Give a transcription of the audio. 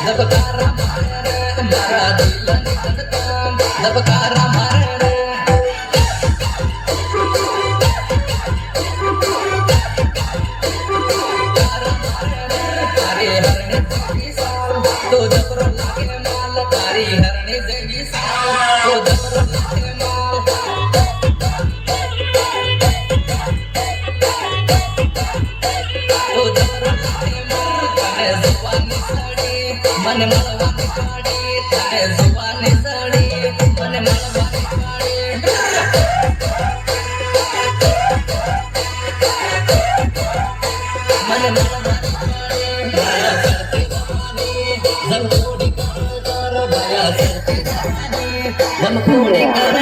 धबकारा मारे मारा दिल निकलता धबकारा मारे तारी हरने जगी साल तो जबरो लागे माल तारी हरने जगी साल तो जबरो लागे माल तो जबरो लागे माल तने जुबानी सड़ी मन मलवानी काड़ी तने जुबानी सड़ी मन मलवानी काड़ी मन मलवानी काड़ी करते जवानी जब कोड़ी कर भया करते जवानी हम कोड़ी कर